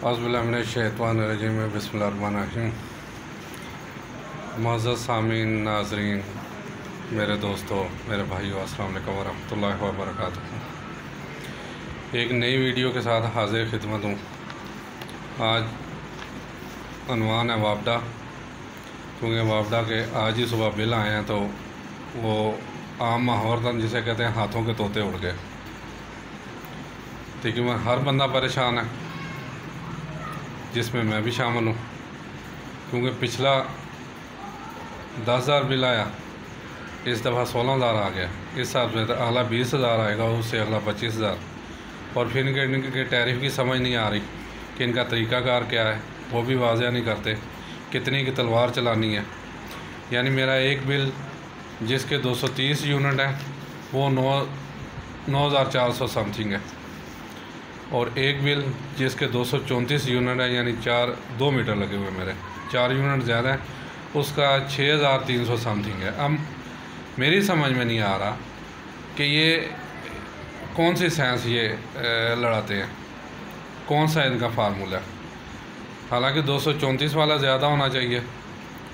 औज़ुबिल्लाहिमिनश्शैतानिर्रजीम बिस्मिल्लाहिर्रहमानिर्रहीम। मुअज़्ज़ज़ सामीन, नाज़रीन, मेरे दोस्तों, मेरे भाइयों, अस्सलाम वालेकुम वरहमतुल्लाहि वबरकातुहू। एक नई वीडियो के साथ हाज़िर खिदमत हूँ। आज अनवान है वापडा, क्योंकि वापडा के आज ही सुबह बिल आए हैं तो वो आम माहौल था जिसे कहते हैं हाथों के तोते उड़ गए। तकरीबन हर बंदा परेशान है, जिसमें मैं भी शामिल हूँ, क्योंकि पिछला 10,000 बिल आया, इस दफ़ा 16,000 आ गया। इस हिसाब से तो अगला 20,000 आएगा, उससे अगला 25,000। और फिर इनके टैरिफ की समझ नहीं आ रही कि इनका तरीक़ाकार क्या है, वो भी वाज़ह नहीं करते। कितनी की तलवार चलानी है। यानी मेरा एक बिल जिसके 230 यूनिट है वो 9,400 समथिंग है, और एक बिल जिसके 234 यूनिट है, यानी 2 मीटर लगे हुए मेरे 4 यूनिट ज़्यादा है, उसका 6,300 समथिंग है। अब मेरी समझ में नहीं आ रहा कि ये कौन सी साइंस ये लड़ाते हैं, कौन सा इनका फार्मूला है। हालांकि 234 वाला ज़्यादा होना चाहिए,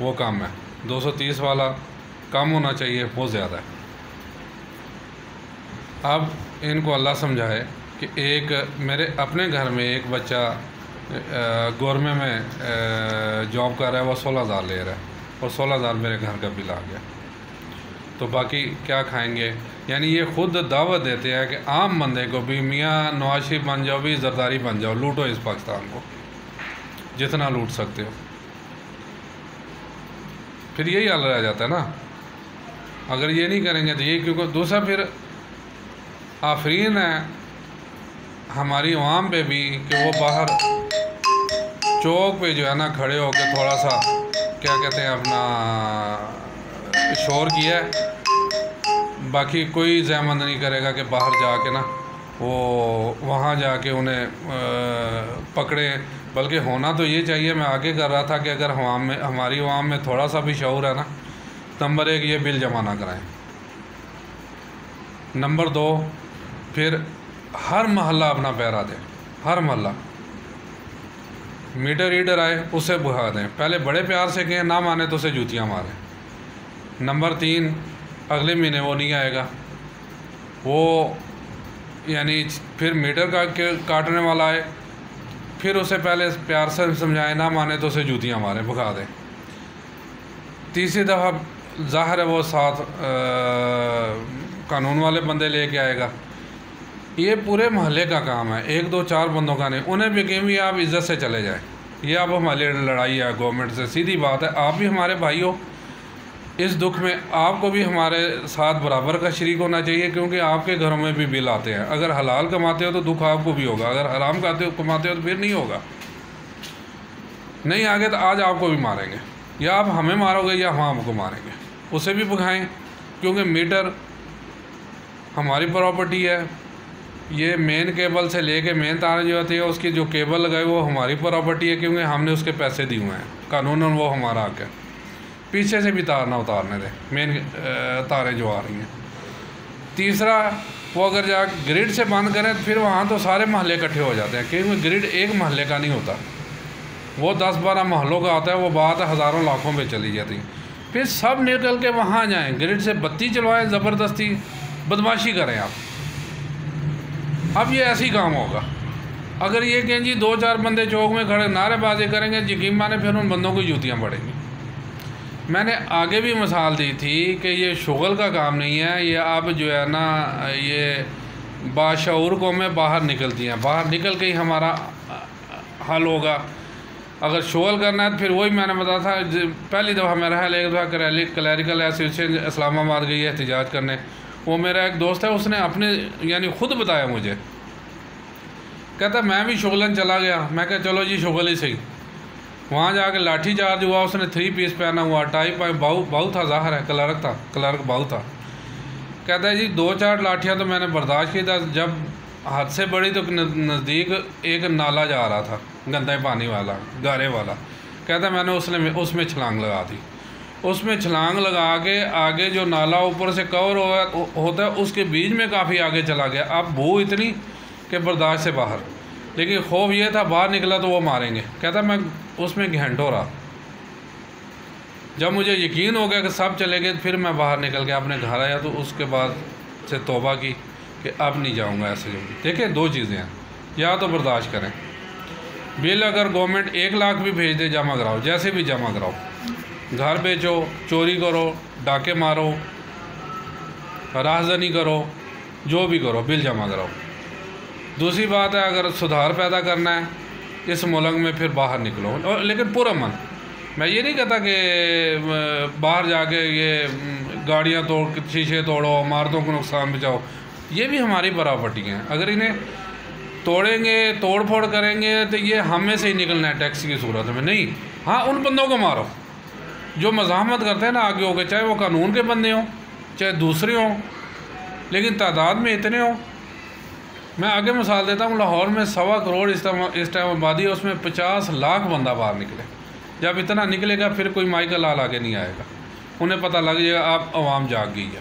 वो कम है। 230 वाला कम होना चाहिए, वो ज़्यादा है। अब इनको अल्लाह समझाए कि एक मेरे अपने घर में एक बच्चा गवर्नमेंट में जॉब कर रहा है, वो 16,000 ले रहा है, और 16,000 मेरे घर का बिल आ गया। तो बाकी क्या खाएंगे। यानी ये खुद दावत देते हैं कि आम बंदे को भी मियाँ नवाज शरीफ बन जाओ, भी जरदारी बन जाओ, लूटो इस पाकिस्तान को जितना लूट सकते हो। फिर यही हाल रह जाता है ना, अगर ये नहीं करेंगे तो ये। क्योंकि दूसरा फिर आफरीन है हमारी आवाम पे भी कि वो बाहर चौक पे जो है ना खड़े होकर थोड़ा सा क्या कहते हैं अपना शोर किया है। बाकी कोई ज़हमत नहीं करेगा कि बाहर जाके ना वो वहाँ जाके उन्हें पकड़े। बल्कि होना तो ये चाहिए, मैं आगे कर रहा था कि अगर हमारी आवाम में थोड़ा सा भी शऊर है ना, नंबर 1 ये बिल जमा ना कराएं। नंबर 2 फिर हर मोहल्ला अपना पैरा दें। हर मोहल्ला मीटर रीडर आए उसे बुझा दें। पहले बड़े प्यार से कहें, ना माने तो उसे जूतियाँ मारें। नंबर 3 अगले महीने वो नहीं आएगा, वो यानी फिर मीटर काटने वाला आए, फिर उसे पहले प्यार से समझाएं, ना माने तो उसे जूतियाँ मारें, भगा दें। तीसरी दफ़ा ज़ाहिर है वो साथ कानून वाले बंदे लेके आएगा। ये पूरे मोहल्ले का काम है, 1 2 4 बंदों का नहीं। उन्हें भी कहें भी आप इज़्ज़त से चले जाएं। ये अब हमारी लड़ाई है गवर्नमेंट से, सीधी बात है। आप भी हमारे भाई हो, इस दुख में आपको भी हमारे साथ बराबर का शरीक होना चाहिए, क्योंकि आपके घरों में भी बिल आते हैं। अगर हलाल कमाते हो तो दुख आपको भी होगा, अगर हराम कमाते हो तो फिर नहीं होगा। नहीं आगे तो आज आपको भी मारेंगे, या आप हमें मारोगे या हम आपको मारेंगे। उसे भी भगाएं, क्योंकि मीटर हमारी प्रॉपर्टी है। ये मेन केबल से लेके मेन तार जो होती है, उसकी जो केबल लगाई वो हमारी प्रॉपर्टी है, क्योंकि हमने उसके पैसे दिए हुए हैं। कानूनन वो हमारा हक है। पीछे से भी तार ना उतारने दें, मेन तारें जो आ रही हैं। तीसरा, वो अगर जा ग्रिड से बंद करें तो फिर वहाँ तो सारे मोहल्ले इकट्ठे हो जाते हैं, क्योंकि ग्रिड एक मोहल्ले का नहीं होता, वो 10-12 मोहल्लों का होता है। वो बात हज़ारों लाखों पे चली जाती है। फिर सब निकल के वहाँ जाएँ, ग्रिड से बत्ती चलवाएँ, ज़बरदस्ती बदमाशी करें आप। अब ये ऐसी काम होगा। अगर ये कहें जी 2-4 बंदे चौक में खड़े नारेबाजी करेंगे, यकीन माने फिर उन बंदों को जूतियाँ पड़ेंगी। मैंने आगे भी मिसाल दी थी कि ये शुगल का काम नहीं है। ये अब जो है ना, ये बाशऊर कौमें बाहर निकलती हैं, बाहर निकल के ही हमारा हल होगा। अगर शुगल करना है तो फिर वही मैंने बताया था, पहली दफ़ा मेरा हाल एक दफ़ा क्लैरिकल एसोसिएशन इस्लामाबाद गई है एहतजाज करने। वो मेरा एक दोस्त है, उसने अपने यानी ख़ुद बताया मुझे, कहता मैं भी शुगलन चला गया। मैं कहा चलो जी शुगल ही सही। वहाँ जाके लाठी चार्ज हुआ, उसने 3 पीस पहना हुआ, टाई पाई, बाऊ था, ज़ाहिर है क्लर्क बाऊ था। कहता है जी 2-4 लाठियाँ तो मैंने बर्दाश्त की था। जब हद से बड़ी तो नज़दीक एक नाला जा रहा था, गंदे पानी वाला, गारे वाला। कहता मैंने उसमें छलांग लगा दी। उसमें छलांग लगा के आगे जो नाला ऊपर से कवर होता है, उसके बीच में काफ़ी आगे चला गया। अब बू इतनी कि बर्दाश्त से बाहर। लेकिन खौफ ये था बाहर निकला तो वो मारेंगे। कहता मैं उसमें घंटों रहा। जब मुझे यकीन हो गया कि सब चले गए फिर मैं बाहर निकल के अपने घर आया, तो उसके बाद से तौबा की कि अब नहीं जाऊंगा ऐसे जल्दी। देखिए दो चीज़ें हैं, या तो बर्दाश्त करें, बिल अगर गवर्नमेंट 1 लाख भी भेज दे जमा कराओ, जैसे भी जमा कराओ, घर बेचो, चोरी करो, डाके मारो, राहजनी करो, जो भी करो, बिल जमा कराओ। दूसरी बात है अगर सुधार पैदा करना है इस मुल्क में फिर बाहर निकलो, लेकिन पूरा मन। मैं ये नहीं कहता कि बाहर जाके ये गाड़ियाँ तोड़, शीशे तोड़ो, इमारतों को नुकसान बचाओ, ये भी हमारी बराबरी हैं। अगर इन्हें तोड़ेंगे, तोड़ फोड़ करेंगे तो ये हमें से ही निकलना है टैक्स की सूरत में। नहीं, हाँ उन बंदों को मारो जो मज़ाहमत करते हैं ना आगे होकर, चाहे वो कानून के बंदे हों चाहे दूसरे हों, लेकिन तादाद में इतने हों। मैं आगे मिसाल देता हूँ, लाहौर में 1.25 करोड़ इस टाइम आबादी है, उसमें 50 लाख बंदा बाहर निकले। जब इतना निकलेगा फिर कोई माई का लाल आगे नहीं आएगा, उन्हें पता लग जाएगा आप अवाम जाग गई है।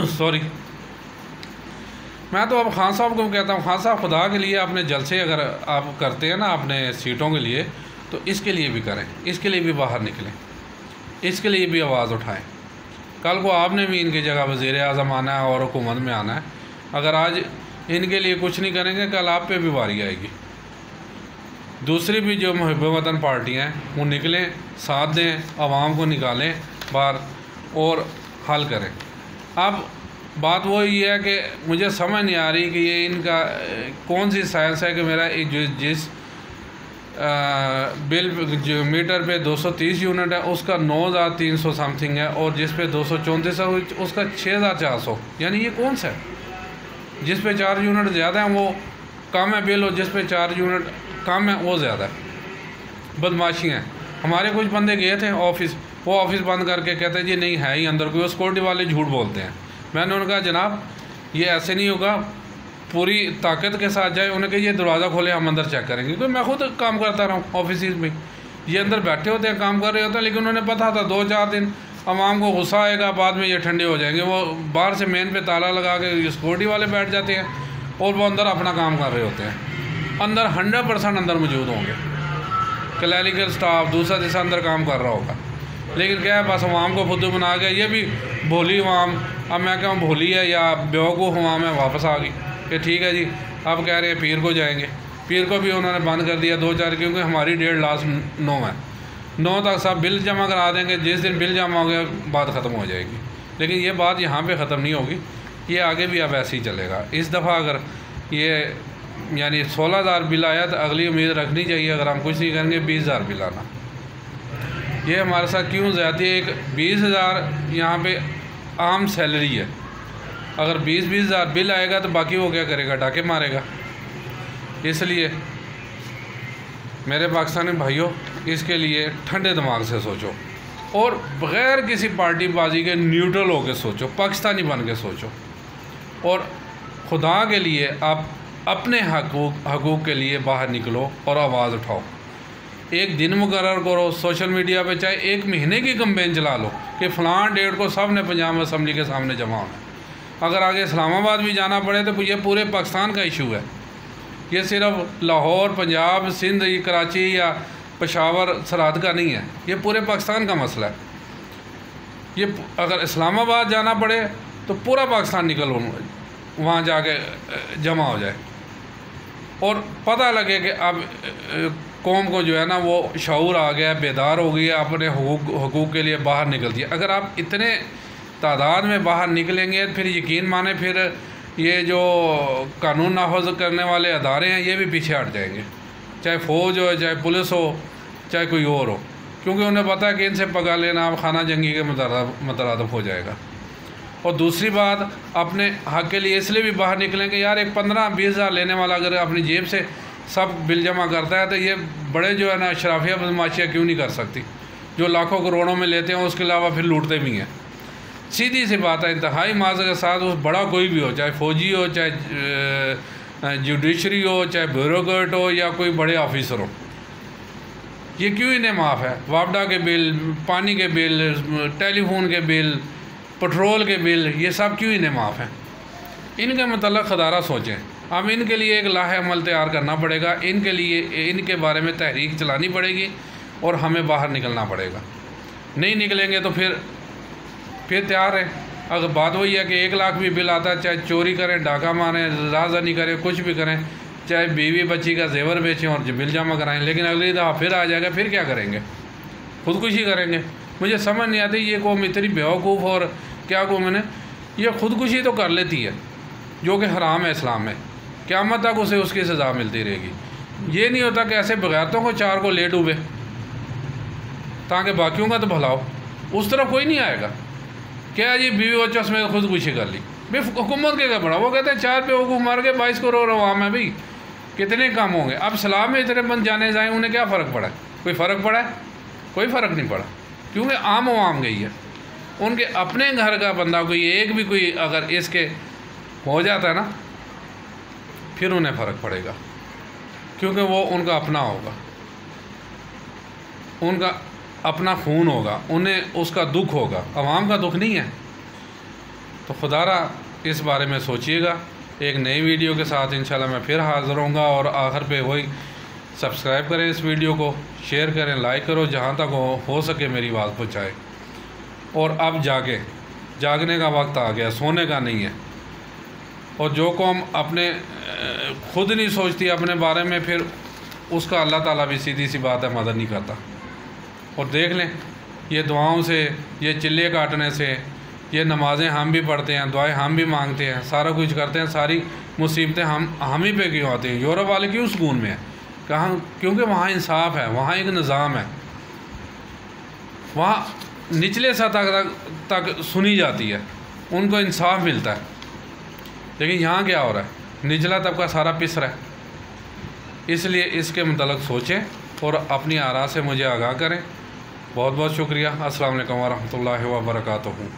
सॉरी, मैं तो अब खान साहब को कहता हूँ, खान साहब खुदा के लिए अपने जलसे अगर आप करते हैं ना अपने सीटों के लिए, तो इसके लिए भी करें, इसके लिए भी बाहर निकलें, इसके लिए भी आवाज़ उठाएं। कल को आपने भी इनकी जगह वज़ीर आज़म आना है और हुकूमत में आना है। अगर आज इनके लिए कुछ नहीं करेंगे कल आप पे भी बारी आएगी। दूसरी भी जो मुहिब वतन पार्टियाँ हैं वो निकलें, साथ दें, आवाम को निकालें बाहर और हल करें। अब बात वो ही है कि मुझे समझ नहीं आ रही कि ये इनका कौन सी साइंस है कि मेरा जिस बिल जो मीटर पे 230 यूनिट है उसका 9300 समथिंग है, और जिस पे 234 है उसका 6400। यानी ये कौन सा है? जिस पे 4 यूनिट ज़्यादा है वो कम है बिल, और जिस पे 4 यूनिट कम है वो ज़्यादा है। बदमाशी हैं। हमारे कुछ बंदे गए थे ऑफिस, वो ऑफिस बंद करके कहते हैं जी नहीं है ही अंदर कोई, वो सिक्योरिटी वाले झूठ बोलते हैं। मैंने उन्हें कहा जनाब ये ऐसे नहीं होगा, पूरी ताकत के साथ जाए। उन्हें कहा ये दरवाज़ा खोले हम अंदर चेक करेंगे, क्योंकि मैं खुद काम करता रहा हूँ ऑफिस में, ये अंदर बैठे होते हैं काम कर रहे होते हैं, लेकिन उन्हें पता था 2-4 दिन आवाम को गुस्सा आएगा, बाद में ये ठंडे हो जाएंगे। वो बाहर से मेन पे ताला लगा के सिक्योरिटी वाले बैठ जाते हैं और वो अंदर अपना काम कर रहे होते हैं। अंदर 100% अंदर मौजूद होंगे, क्लैरिकल स्टाफ दूसरा जैसा अंदर काम कर रहा होगा, लेकिन क्या है बस आवाम को फुद्दू बना के, ये भी भोली आवाम, अब मैं कहूँ भोली है या बेवकूफ़ आवाम है, वापस आ गई कि ठीक है जी अब कह रहे हैं पीर को जाएंगे। पीर को भी उन्होंने बंद कर दिया 2-4, क्योंकि हमारी डेट लास्ट 9 है, 9 तक सब बिल जमा करा देंगे। जिस दिन बिल जमा हो गया बात ख़त्म हो जाएगी। लेकिन ये बात यहाँ पे ख़त्म नहीं होगी, ये आगे भी अब ऐसे ही चलेगा। इस दफ़ा अगर ये यानी 16,000 बिल आया तो अगली उम्मीद रखनी चाहिए अगर हम कुछ नहीं करेंगे 20,000 बिल आना। ये हमारे साथ क्यों ज़्यादा है? एक 20,000 यहाँ पे आम सैलरी है, अगर 20,000 बिल आएगा तो बाकी वो क्या करेगा? डाके मारेगा। इसलिए मेरे पाकिस्तानी भाइयों, इसके लिए ठंडे दिमाग से सोचो और बग़ैर किसी पार्टी बाजी के न्यूट्रल होकर सोचो, पाकिस्तानी बन के सोचो, और खुदा के लिए आप अपने हकूक़ के लिए बाहर निकलो और आवाज़ उठाओ। एक दिन मुकर्रर करो सोशल मीडिया पे, चाहे 1 महीने की कैंपेन चला लो कि फ़लाँ डेट को सब ने पंजाब असम्बली के सामने जमा होना। अगर आगे इस्लामाबाद भी जाना पड़े तो ये पूरे पाकिस्तान का इशू है, ये सिर्फ लाहौर, पंजाब, सिंध, कराची या पेशावर, सरहद का नहीं है, ये पूरे पाकिस्तान का मसला है। ये अगर इस्लामाबाद जाना पड़े तो पूरा पाकिस्तान निकल वहाँ जाके जमा हो जाए और पता लगे कि अब कौम को जो है ना वो शऊर आ गया, बेदार हो गई है, अपने हकूक़ के लिए बाहर निकलती है। अगर आप इतने तादाद में बाहर निकलेंगे फिर यकीन माने फिर ये जो कानून नाफज करने वाले अदारे हैं ये भी पीछे हट जाएंगे, चाहे फ़ौज हो, चाहे पुलिस हो, चाहे कोई और हो, क्योंकि उन्हें पता है कि इनसे पगा लेना अब खाना जंगी के मुतरादफ हो जाएगा। और दूसरी बात, अपने हक़ के लिए इसलिए भी बाहर निकलेंगे, यार एक 15-20 हज़ार लेने वाला अगर अपनी जेब से सब बिल जमा करता है तो ये बड़े जो है ना शराफिया बदमाशियाँ क्यों नहीं कर सकती, जो लाखों करोड़ों में लेते हैं उसके अलावा फिर लूटते भी हैं। सीधी सी बात है, इंतहाई माज़ के साथ उस बड़ा कोई भी हो, चाहे फ़ौजी हो, चाहे जुडिशरी हो, चाहे ब्यूरोक्रेट हो या कोई बड़े ऑफिसर हो, ये क्यों इन्हें माफ़ है? वापडा के बिल, पानी के बिल, टेलीफोन के बिल, पेट्रोल के बिल, ये सब क्यों इन्हें माफ़ है? इनके मतलब खदारा सोचें। हम इनके लिए एक लाहे अमल तैयार करना पड़ेगा, इनके लिए इनके बारे में तहरीक चलानी पड़ेगी और हमें बाहर निकलना पड़ेगा। नहीं निकलेंगे तो फिर तैयार है। अगर बात वही है कि 1 लाख भी बिल आता है, चाहे चोरी करें, डाका मारें, राजधानी करें, कुछ भी करें, चाहे बीवी बच्ची का जेवर बेचें और बिल जमा कराएं, लेकिन अगली दफ़ा फिर आ जाएगा, फिर क्या करेंगे? खुदकुशी करेंगे। मुझे समझ नहीं आती ये कौम इतनी बेवकूफ़, और क्या कौम है, ये खुदकुशी तो कर लेती है जो कि हराम है इस्लाम में, क़यामत तक उसे उसकी सज़ा मिलती रहेगी। ये नहीं होता कि ऐसे बगैरतों को 4 को ले डूबे ताकि बाकियों का तो भला हो। उस तरफ कोई नहीं आएगा। क्या जी बीवी बच्चों समेत खुदकुशी कर ली, भाई हुकूमत के क्या बड़ा, वो कहते हैं 4 बेवकूफ़ मार के 22 करोड़ अवाम है, भाई कितने कम होंगे। अब सलाम में इतने बंद जाने जाएँ, उन्हें क्या फ़र्क पड़ा है? कोई फ़र्क पड़ा है? कोई फ़र्क नहीं पड़ा, क्योंकि आम अवाम गई है। उनके अपने घर का बंदा कोई एक भी कोई अगर इसके हो जाता है ना, फिर उन्हें फ़र्क पड़ेगा, क्योंकि वो उनका अपना होगा, उनका अपना खून होगा, उन्हें उसका दुख होगा, अवाम का दुख नहीं है। तो खुदारा इस बारे में सोचिएगा। एक नई वीडियो के साथ इंशाल्लाह मैं फिर हाज़िर होऊंगा। और आखिर पे वही सब्सक्राइब करें इस वीडियो को, शेयर करें, लाइक करो, जहाँ तक हो सके मेरी आवाज़ पहुँचाए। और अब जागने का वक्त आ गया, सोने का नहीं है। और जो कौम अपने खुद नहीं सोचती अपने बारे में, फिर उसका अल्लाह ताला भी सीधी सी बात है मदद नहीं करता। और देख लें, ये दुआओं से, ये चिल्ले काटने से, ये नमाज़ें हम भी पढ़ते हैं, दुआएं हम भी मांगते हैं, सारा कुछ करते हैं, सारी मुसीबतें हम ही पे क्यों आती हैं? यूरोप वाले क्यों सुकून में हैं? कहाँ? क्योंकि वहाँ इंसाफ है, वहाँ एक निज़ाम है, वहाँ निचले सतह तक सुनी जाती है, उनको इंसाफ मिलता है। लेकिन यहाँ क्या हो रहा है? निचला तबका सारा पिस रहा है। इसलिए इसके मुतल्लिक़ सोचें और अपनी आरा से मुझे आगाह करें। बहुत बहुत शुक्रिया। अस्सलाम वालेकुम व रहमतुल्लाहि व बरकातुहू।